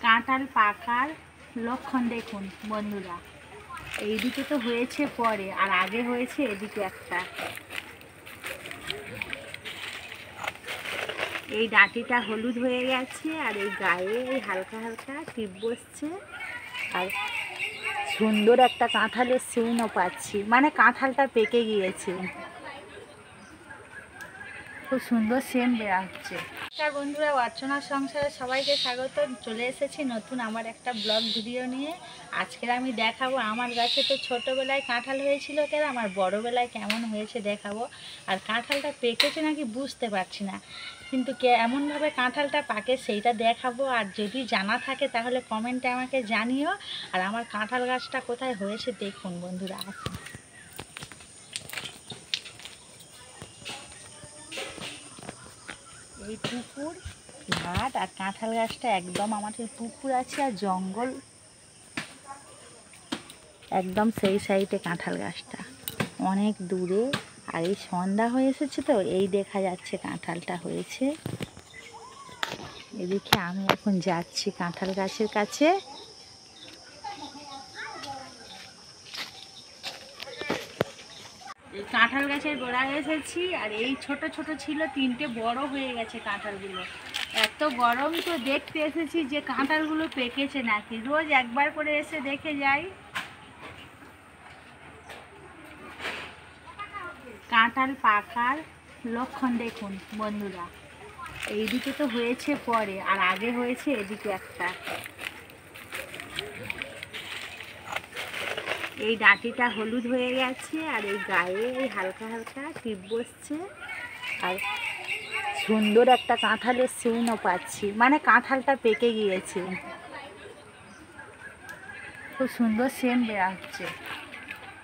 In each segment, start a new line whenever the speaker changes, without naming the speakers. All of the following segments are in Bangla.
কাঁঠাল পাকার লক্ষণ দেখুন বন্ধুরা। এইদিকে তো হয়েছে পরে, আর আগে হয়েছে এদিকে একটা। এই ডাঁটিটা হলুদ হয়ে গেছে, আর এই গায়ে এই হালকা হালকা টিপ বসছে, আর সুন্দর একটা কাঁঠালের সেন্টও পাচ্ছি, মানে কাঁঠালটা পেকে গিয়েছে, খুব সুন্দর সেন্ট বের হচ্ছে। নমস্কার বন্ধুরা, অর্চনার সংসারে সবাইকে স্বাগত। চলে এসেছি নতুন আমার একটা ব্লগ ভিডিও নিয়ে। আজকের আমি দেখাবো আমার গাছে তো ছোটোবেলায় কাঁঠাল হয়েছিল কেন, আমার বড়োবেলায় কেমন হয়েছে দেখাবো। আর কাঁঠালটা পেকেছে নাকি বুঝতে পারছি না, কিন্তু এমনভাবে কাঁঠালটা পাকে সেইটা দেখাবো। আর যদি জানা থাকে তাহলে কমেন্টে আমাকে জানিও। আর আমার কাঁঠাল গাছটা কোথায় হয়েছে দেখুন বন্ধুরা। এই পুকুর, ঘাট আর কাঁঠাল গাছটা একদম আমাদের পুকুর আছে আর জঙ্গল একদম সেই সাইডে কাঁঠাল গাছটা অনেক দূরে। আর এই সন্ধ্যা হয়ে এসেছে তো এই দেখা যাচ্ছে কাঁঠালটা হয়েছে। এদিকে আমি এখন যাচ্ছি কাঁঠাল গাছের কাছে। এই কাঁঠাল গাছের গোড়ায় এসেছি, আর এই ছোট ছোট ছিল, তিনটে বড় হয়ে গেছে কাঁঠালগুলো। এত গরম তো দেখতে এসেছি যে কাঁঠালগুলো পেকেছে নাকি, রোজ একবার করে এসে দেখে যাই। কাঁঠাল পাকার লক্ষণ দেখুন বন্ধুরা। এইদিকে তো হয়েছে পরে, আর আগে হয়েছে এদিকে একটা। এই ডাঁটিটা হলুদ হয়ে গেছে, আর এই গায়ে এই হালকা হালকা টিপ বসছে, আর সুন্দর একটা কাঁঠালের সেন্টও পাচ্ছি, মানে কাঁঠালটা পেকে গিয়েছে, খুব সুন্দর সেন্ট বের হচ্ছে।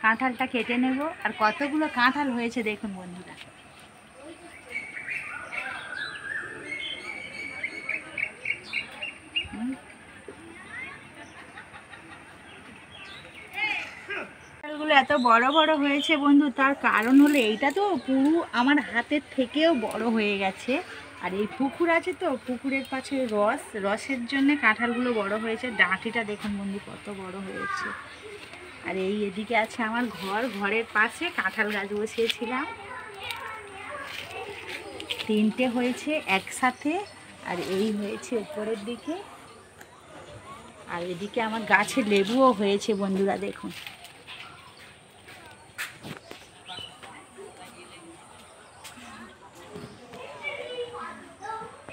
কাঁঠালটা কেটে নেব। আর কতগুলো কাঁঠাল হয়েছে দেখুন বন্ধুরা। কাঁঠালগুলো এত বড় বড় হয়েছে বন্ধু, তার কারণ হলো এইটা তো পুরো আমার হাতের থেকেও বড় হয়ে গেছে। আর এই পুকুর আছে তো, পুকুরের পাশে রসের জন্যে কাঁঠালগুলো বড় হয়েছে। ডাঁটিটা দেখুন বন্ধু কত বড় হয়েছে। আর এই এদিকে আছে আমার ঘরের পাশে কাঁঠাল গাছ বসিয়েছিলাম, তিনটে হয়েছে একসাথে, আর এই হয়েছে উপরের দিকে। আর এদিকে আমার গাছে লেবুও হয়েছে বন্ধুরা দেখুন।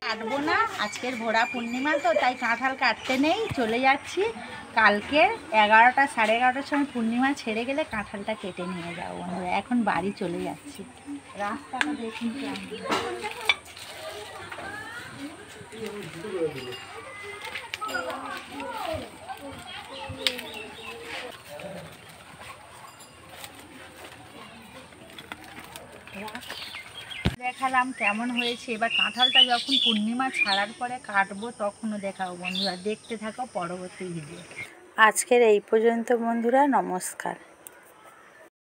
কাটবো না, আজকের ভোরা পূর্ণিমা তো, তাই কাঁঠাল কাটতে নেই, চলে যাচ্ছি। কালকে 11টা 11:30টার সময় পূর্ণিমা ছেড়ে গেলে কাঁঠালটা কেটে নিয়ে যাবো বন্ধুরা। এখন বাড়ি চলে যাচ্ছি। রাস্তাটা দেখুন দেখালাম কেমন হয়েছে। এবার কাঁঠালটা যখন পূর্ণিমা ছাড়ার পরে কাটবো তখনও দেখাবো বন্ধুরা, দেখতে থাকো পরবর্তী ভিডিও। আজকের এই পর্যন্ত বন্ধুরা, নমস্কার।